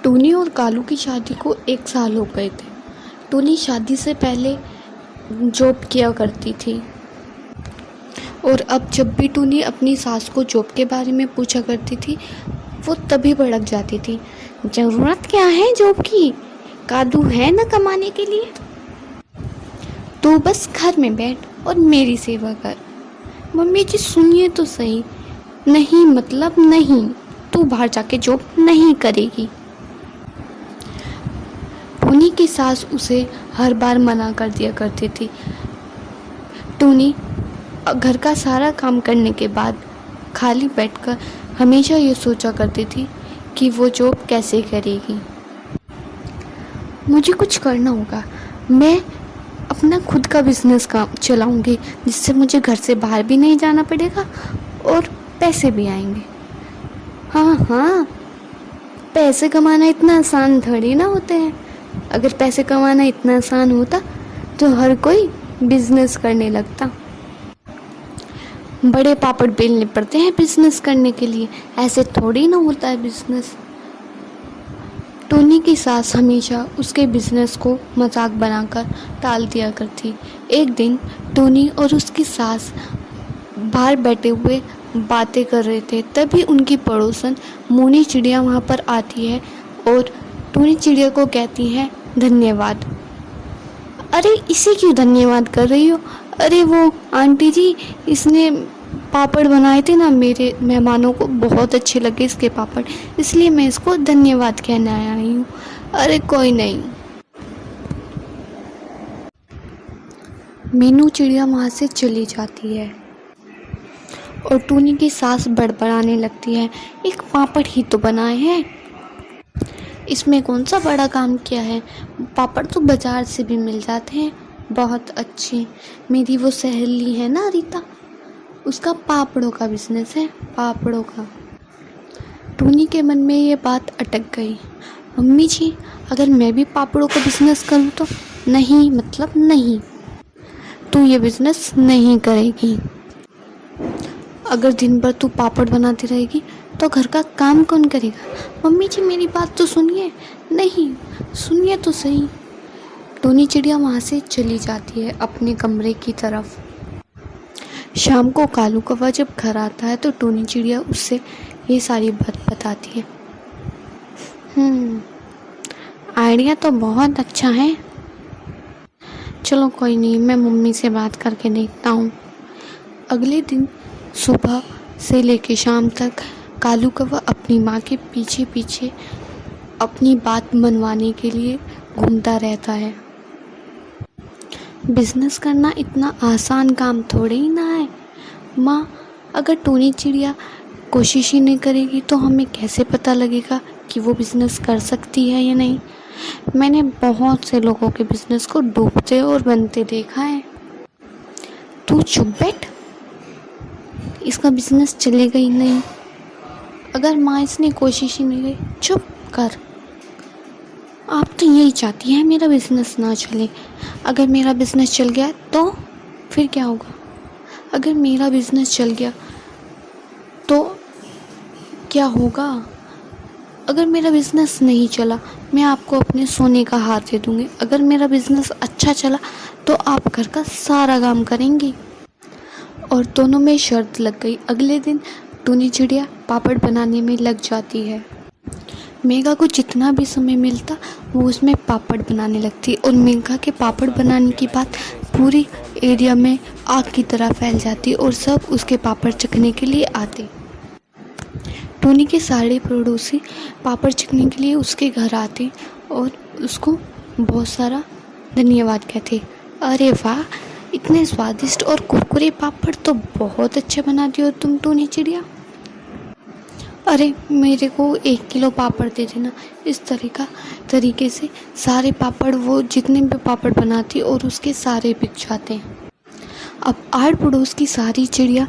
Tony और कालू की शादी को 1 साल हो गए थे। टोनी शादी से पहले जॉब किया करती थी और अब जब भी टोनी अपनी सास को जॉब के बारे में पूछा करती थी, वो तभी भड़क जाती थी। ज़रूरत क्या है जॉब की? कालू है ना कमाने के लिए। तू बस घर में बैठ और मेरी सेवा कर। मम्मी जी सुनिए तो सही। नहीं मतलब नहीं, तू बाहर जाके जॉब नहीं करेगी। टोनी की सास उसे हर बार मना कर दिया करती थी। टोनी घर का सारा काम करने के बाद खाली बैठकर हमेशा ये सोचा करती थी कि वो जॉब कैसे करेगी। मुझे कुछ करना होगा, मैं अपना खुद का बिजनेस काम चलाऊंगी, जिससे मुझे घर से बाहर भी नहीं जाना पड़ेगा और पैसे भी आएंगे। हाँ हाँ, पैसे कमाना इतना आसान थोड़ी ना होते हैं। अगर पैसे कमाना इतना आसान होता तो हर कोई बिजनेस करने लगता। बड़े पापड़ बेलने पड़ते हैं बिजनेस करने के लिए, ऐसे थोड़ी ना होता है बिजनेस। टोनी की सास हमेशा उसके बिजनेस को मजाक बनाकर टाल दिया करती। एक दिन टोनी और उसकी सास बाहर बैठे हुए बातें कर रहे थे, तभी उनकी पड़ोसन मोनी चिड़िया वहाँ पर आती है और टोनी चिड़िया को कहती है धन्यवाद। अरे इसे क्यों धन्यवाद कर रही हो? अरे वो आंटी जी, इसने पापड़ बनाए थे ना, मेरे मेहमानों को बहुत अच्छे लगे इसके पापड़, इसलिए मैं इसको धन्यवाद कहने आई हूँ। अरे कोई नहीं। मीनू चिड़िया वहाँ से चली जाती है और टोनी की सास बड़बड़ाने लगती है, एक पापड़ ही तो बनाए हैं, इसमें कौन सा बड़ा काम किया है, पापड़ तो बाजार से भी मिल जाते हैं बहुत अच्छे। मेरी वो सहेली है ना रीता, उसका पापड़ों का बिजनेस है, पापड़ों का। टोनी के मन में ये बात अटक गई। मम्मी जी, अगर मैं भी पापड़ों का बिजनेस करूँ तो? नहीं मतलब नहीं, तू ये बिजनेस नहीं करेगी। अगर दिन भर तू पापड़ बनाती रहेगी तो घर का काम कौन करेगा? मम्मी जी मेरी बात तो सुनिए। नहीं, सुनिए तो सही। टोनी चिड़िया वहाँ से चली जाती है अपने कमरे की तरफ। शाम को कालू कौवा जब घर आता है तो टोनी चिड़िया उससे ये सारी बात बताती है। आइडिया तो बहुत अच्छा है। चलो कोई नहीं, मैं मम्मी से बात करके देखता हूँ। अगले दिन सुबह से लेके शाम तक कालू कौवा अपनी माँ के पीछे पीछे अपनी बात मनवाने के लिए घूमता रहता है। बिजनेस करना इतना आसान काम थोड़े ही ना है माँ। अगर टोनी चिड़िया कोशिश ही नहीं करेगी तो हमें कैसे पता लगेगा कि वो बिजनेस कर सकती है या नहीं। मैंने बहुत से लोगों के बिजनेस को डूबते और बनते देखा है। तू चुप बैठ, इसका बिजनेस चलेगा ही नहीं अगर माँ इसने कोशिश ही नहीं की। चुप कर। आप तो यही चाहती हैं मेरा बिजनेस ना चले। अगर मेरा बिजनेस चल गया तो फिर क्या होगा? अगर मेरा बिजनेस चल गया तो क्या होगा? अगर मेरा बिजनेस नहीं चला, मैं आपको अपने सोने का हार दे दूँगी। अगर मेरा बिजनेस अच्छा चला तो आप घर का सारा काम करेंगी। और दोनों में शर्त लग गई। अगले दिन टोनी चिड़िया पापड़ बनाने में लग जाती है। मेघा को जितना भी समय मिलता वो उसमें पापड़ बनाने लगती और मेघा के पापड़ बनाने की बात पूरी एरिया में आग की तरह फैल जाती और सब उसके पापड़ चखने के लिए आते। टोनी के सारे पड़ोसी पापड़ चखने के लिए उसके घर आते और उसको बहुत सारा धन्यवाद कहते। अरे वाह, इतने स्वादिष्ट और कुरकुरे पापड़ तो बहुत अच्छे बनाती हो तुम टोनी चिड़िया। अरे मेरे को 1 किलो पापड़ दे देना। इस तरीके से सारे पापड़, वो जितने भी पापड़ बनाती और उसके सारे बिक जाते हैं। अब आड़ पड़ोस की सारी चिड़िया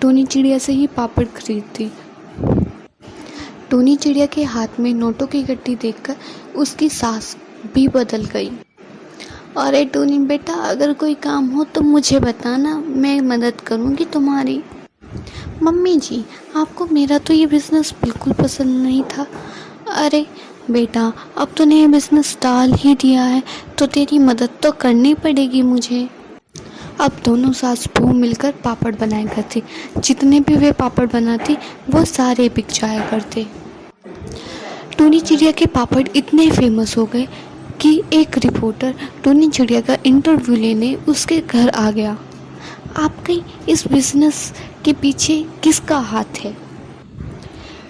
टोनी चिड़िया से ही पापड़ खरीदती। टोनी चिड़िया के हाथ में नोटों की गड्डी देखकर उसकी सास भी बदल गई। अरे टोनी बेटा, अगर कोई काम हो तो मुझे बताना, मैं मदद करूँगी तुम्हारी। मम्मी जी, आपको मेरा तो ये बिज़नेस बिल्कुल पसंद नहीं था। अरे बेटा अब तूने ये बिज़नेस डाल ही दिया है तो तेरी मदद तो करनी पड़ेगी मुझे। अब दोनों सास बहू मिलकर पापड़ बनाया करती। जितने भी वे पापड़ बनाती वो सारे बिक जाया करते। टूनी चिड़िया के पापड़ इतने फेमस हो गए कि एक रिपोर्टर टूनी चिड़िया का इंटरव्यू लेने उसके घर आ गया। आपके इस बिज़नेस के पीछे किसका हाथ है?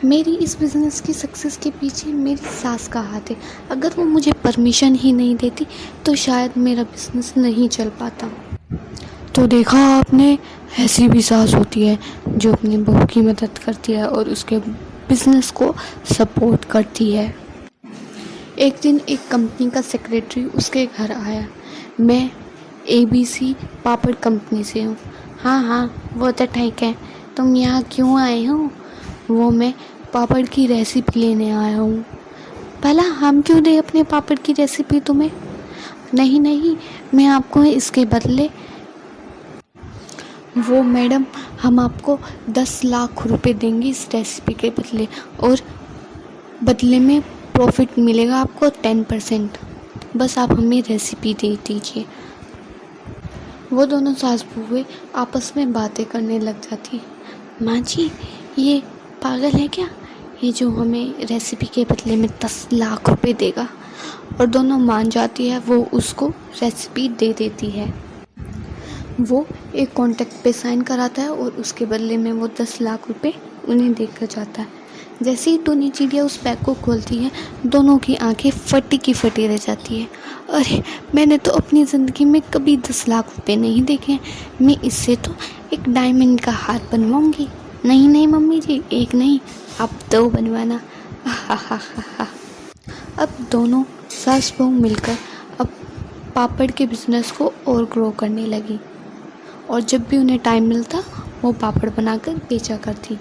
मेरी इस बिज़नेस की सक्सेस के पीछे मेरी सास का हाथ है। अगर वो मुझे परमिशन ही नहीं देती तो शायद मेरा बिज़नेस नहीं चल पाता। तो देखा आपने, ऐसी भी सास होती है जो अपनी बहू की मदद करती है और उसके बिज़नेस को सपोर्ट करती है। एक दिन एक कंपनी का सेक्रेटरी उसके घर आया। मैं ABC पापड़ कंपनी से हूँ। हाँ हाँ वो तो ठीक है, तुम यहाँ क्यों आए हो? वो मैं पापड़ की रेसिपी लेने आया हूँ। भला हम क्यों दें अपने पापड़ की रेसिपी तुम्हें? नहीं नहीं, मैं आपको इसके बदले वो मैडम हम आपको 10 लाख रुपए देंगे इस रेसिपी के बदले, और बदले में प्रॉफिट मिलेगा आपको 10%। बस आप हमें रेसिपी दे दीजिए। वो दोनों सास बहू आपस में बातें करने लग जाती। माँ जी ये पागल है क्या, ये जो हमें रेसिपी के बदले में 10 लाख रुपए देगा? और दोनों मान जाती है, वो उसको रेसिपी दे देती है। वो एक कॉन्ट्रैक्ट पे साइन कराता है और उसके बदले में वो 10 लाख रुपए उन्हें देकर जाता है। जैसे ही टूनी चिड़िया उस बैग को खोलती है दोनों की आंखें फटी की फटी रह जाती है। अरे मैंने तो अपनी ज़िंदगी में कभी 10 लाख रुपए नहीं देखे हैं, मैं इससे तो एक डायमंड का हार बनवाऊंगी। नहीं नहीं मम्मी जी, एक नहीं आप 2 बनवाना। अब दोनों सास बहू मिलकर अब पापड़ के बिज़नेस को और ग्रो करने लगी और जब भी उन्हें टाइम मिलता वो पापड़ बनाकर बेचा करती।